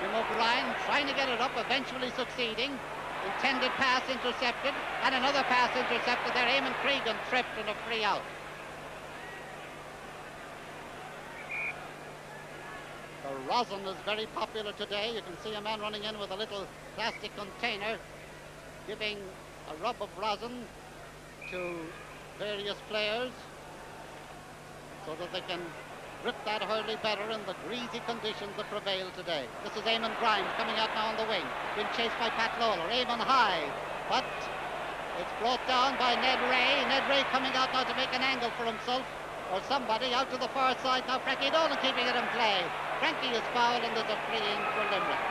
Jim O'Brien trying to get it up, eventually succeeding. Intended pass intercepted, and another pass intercepted there. Eamon Cregan tripped and a free out. The rosin is very popular today. You can see a man running in with a little plastic container, giving a rub of rosin to various players so that they can grip that hurley better in the greasy conditions that prevail today. This is Eamon Grimes coming out now on the wing, being chased by Pat Lawler. Eamon high, but it's brought down by Ned Ray. Ned Ray coming out now to make an angle for himself or somebody out to the far side. Now Frankie Dolan keeping it in play. Frankie is fouled and there's a free in for Limerick.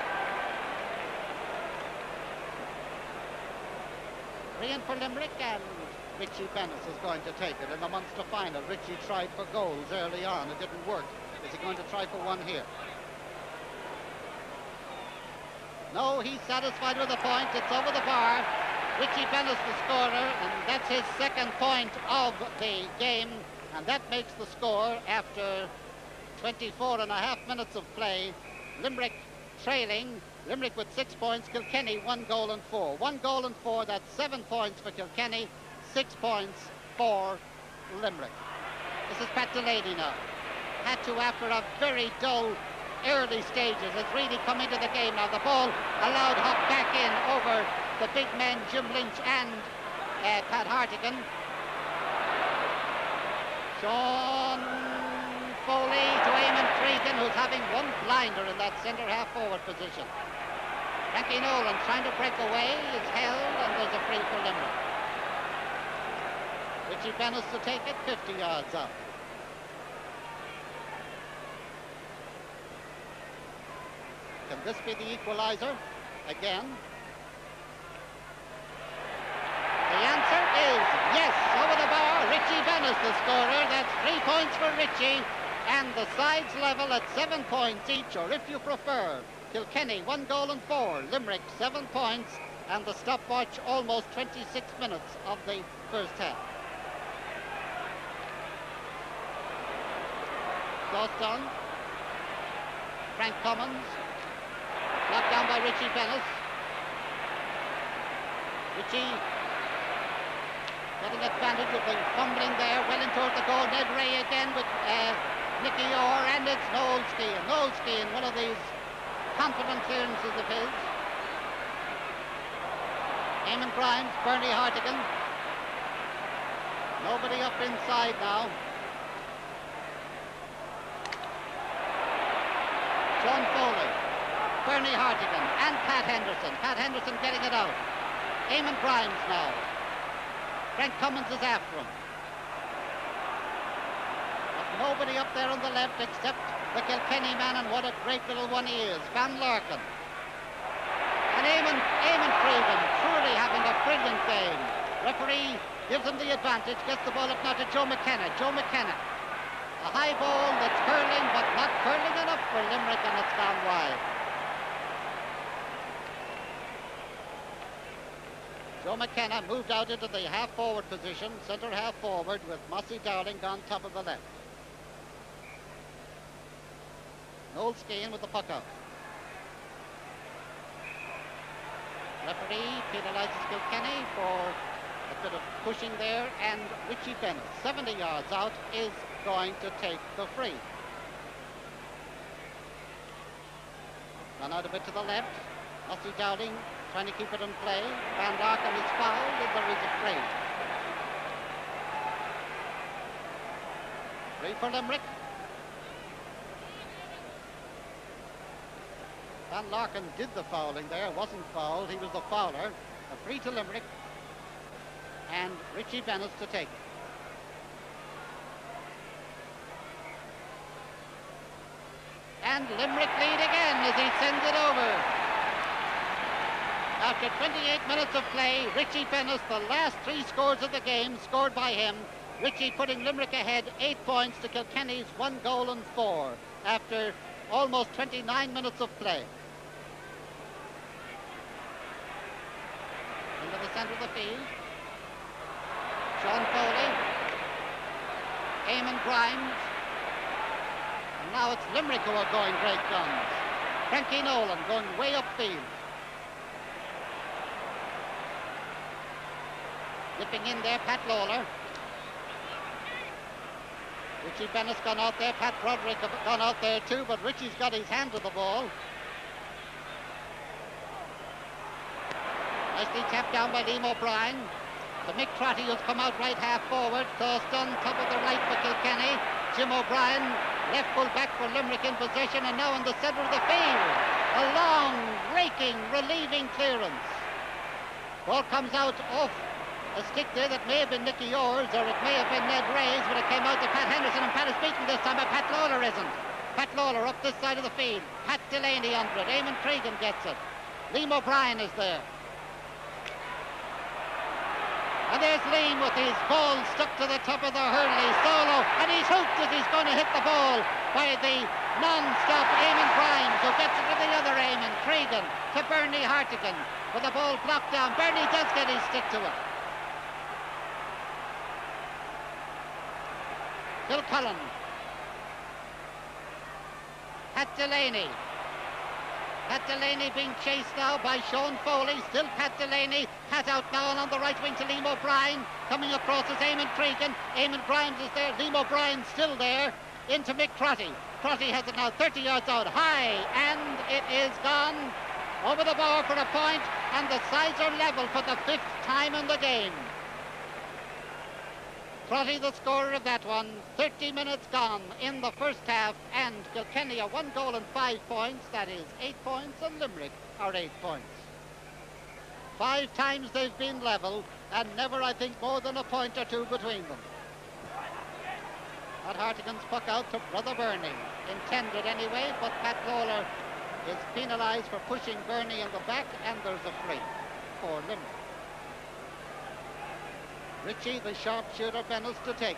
Free in for Limerick, and Richie Bennis is going to take it in the Munster final. Richie tried for goals early on. It didn't work. Is he going to try for one here? No, he's satisfied with the point. It's over the bar. Richie Bennis the scorer, and that's his second point of the game, and that makes the score after 24 and a half minutes of play. Limerick trailing. Limerick with 6 points. Kilkenny 1 goal and 4. 1 goal and 4. That's 7 points for Kilkenny. 6 points for Limerick. This is Pat Delaney now. Had to, after a very dull early stages, has really come into the game now. The ball allowed hop back in over the big men Jim Lynch and Pat Hartigan. Sean Foley to Eamon Cregan, who's having one blinder in that centre half forward position. Frankie Nolan trying to break away, is held, and there's a free for Limerick. Richie Bennis to take it 50 yards out. Can this be the equalizer again? The answer is yes, over the bar. Richie Bennis the scorer. That's 3 points for Richie, and the sides level at 7 points each, or if you prefer, Kilkenny 1 goal and 4, Limerick 7 points, and the stopwatch almost 26 minutes of the first half. Dawson, Frank Cummins, knocked down by Richie Bennis. Richie getting advantage of the fumbling there, well in toward the goal. Ned Ray again with Nicky Orr, and it's Noel Skean. Noel Skean, one of these confident clearances of his. Eamon Grimes, Bernie Hartigan. Nobody up inside now. Sean Foley, Bernie Hartigan, and Pat Henderson. Pat Henderson getting it out. Eamon Grimes now. Frank Cummins is after him. But nobody up there on the left except the Kilkenny man, and what a great little one he is, Van Larkin. And Eamon Cregan truly having a brilliant game. Referee gives him the advantage, gets the ball up now to Joe McKenna. Joe McKenna. A high ball that's curling, but not curling enough for Limerick, and it's gone wide. Joe McKenna moved out into the half-forward position, centre half-forward, with Mossy Dowling on top of the left. Noel Skean with the puck out. Referee penalises Kilkenny for a bit of pushing there, and Richie Bennis, 70 yards out, is going to take the free. Run out a bit to the left. Mossy Dowling trying to keep it in play. Van Larkin is fouled, and there is a free. Free for Limerick. Van Larkin did the fouling there, wasn't fouled, he was the fouler. A free to Limerick, and Richie Bennis to take it. And Limerick lead again as he sends it over. After 28 minutes of play, Richie Bennis, the last 3 scores of the game, scored by him. Richie putting Limerick ahead 8 points to Kilkenny's 1 goal and 4 after almost 29 minutes of play. Into the centre of the field. Sean Foley. Eamon Grimes. And now it's Limerick who are going great guns. Frankie Nolan going way upfield. Dipping in there, Pat Lawler. Richie Bennis gone out there, Pat Broderick gone out there too, but Richie's got his hand to the ball. Nicely tapped down by Liam O'Brien. To Mick Trotty, who's come out right half forward. Thurston, top of the right for Kilkenny. Jim O'Brien, left full back for Limerick in possession, and now in the centre of the field. A long, raking, relieving clearance. Ball comes out off a stick there that may have been Nicky Orr's, or it may have been Ned Ray's, but it came out to Pat Henderson, and Pat is beaten this time, but Pat Lawler isn't. Pat Lawler up this side of the field. Pat Delaney under it. Eamon Cregan gets it. Liam O'Brien is there. And there's Liam with his ball stuck to the top of the hurley solo, and he's hooked as he's going to hit the ball by the non-stop Eamon Grimes, who gets it to the other Eamon Cregan, to Bernie Hartigan, with the ball blocked down. Bernie does get his stick to it. Phil Cullen. Pat Delaney. Pat Delaney being chased now by Sean Foley. Still Pat Delaney. Pat out now and on the right wing to Liam O'Brien. Coming across is Eamon Cregan. Eamon Grimes is there. Liam O'Brien still there. Into Mick Trotty. Trotty has it now 30 yards out. High. And it is gone over the bar for a point. And the sides are level for the 5th time in the game. Trotty the scorer of that one. 30 minutes gone in the first half, and Kilkenny are 1 goal and 5 points. That is 8 points, and Limerick are 8 points. 5 times they've been level, and never, I think, more than a point or two between them. Pat Hartigan's puck out to Brother Bernie. Intended anyway, but Pat Lawler is penalised for pushing Bernie in the back, and there's a free for Limerick. Richie, the sharpshooter, Bennis to take it.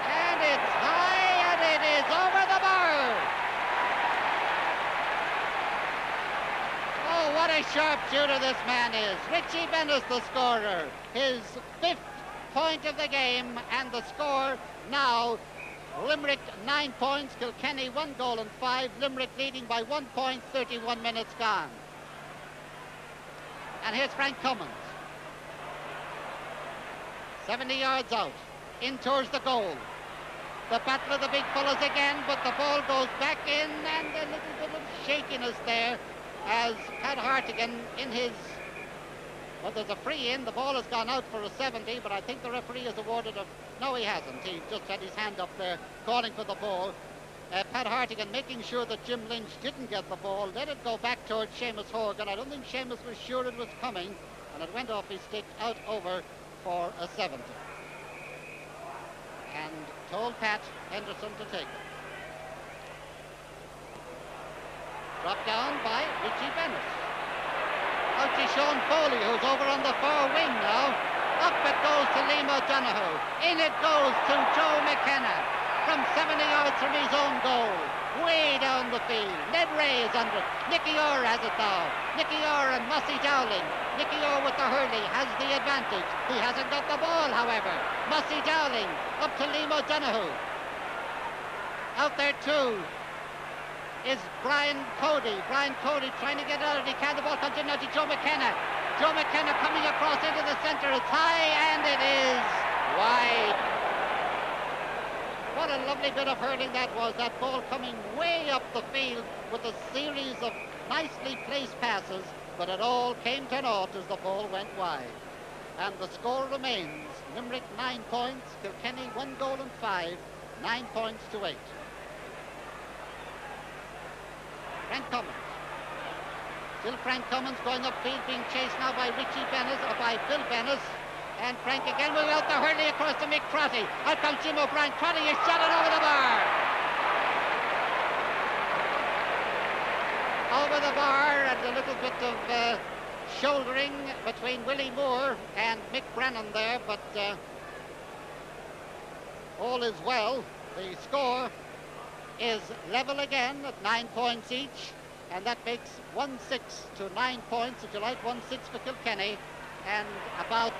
And it's high, and it is over the bar. Oh, what a sharpshooter this man is. Richie Bennis, the scorer. His 5th point of the game, and the score now Limerick 9 points, Kilkenny 1 goal and 5. Limerick leading by 1 point, 31 minutes gone. And here's Frank Cummins. 70 yards out, in towards the goal. The battle of the big fellas again, but the ball goes back in, and a little bit of shakiness there as Pat Hartigan in his... Well, there's a free in. The ball has gone out for a 70, but I think the referee has awarded a... No, he hasn't. He just had his hand up there, calling for the ball. Pat Hartigan making sure that Jim Lynch didn't get the ball. Let it go back towards Seamus Horgan. I don't think Seamus was sure it was coming, and it went off his stick out over for a 70. And told Pat Henderson to take it. Dropped down by Richie Bennis. Out to Sean Foley, who's over on the far wing now. Up it goes to Liam O'Donoghue. In it goes to Joe McKenna from 70 yards from his own goal. Way down the field. Ned Ray is under it. Nicky Orr has it now. Nicky Orr and Mossy Dowling. Nicky Orr with the hurley has the advantage. He hasn't got the ball, however. Mossy Dowling up to Liam O'Donoghue. Out there too is Brian Cody. Brian Cody trying to get out of it. He can. The ball comes in now to Joe McKenna. Joe McKenna coming across into the centre. It's high and it is wide. What a lovely bit of hurling that was. That ball coming way up the field with a series of nicely placed passes, but it all came to naught as the ball went wide. And the score remains Limerick 9 points, Kilkenny 1 goal and 5, 9 points to 8. Frank Cummins. Still Frank Cummins going upfield, being chased now by Richie Bennis, or by Phil Bennis. And Frank again will out the hurley across to Mick Trotty. Out comes Jim O'Brien. Trotty is shot it over the bar. Over the bar, and a little bit of shouldering between Willie Moore and Mick Brennan there, but all is well. The score is level again at 9 points each, and that makes 1-6 to 9 points, if you like, 1-6 for Kilkenny, and about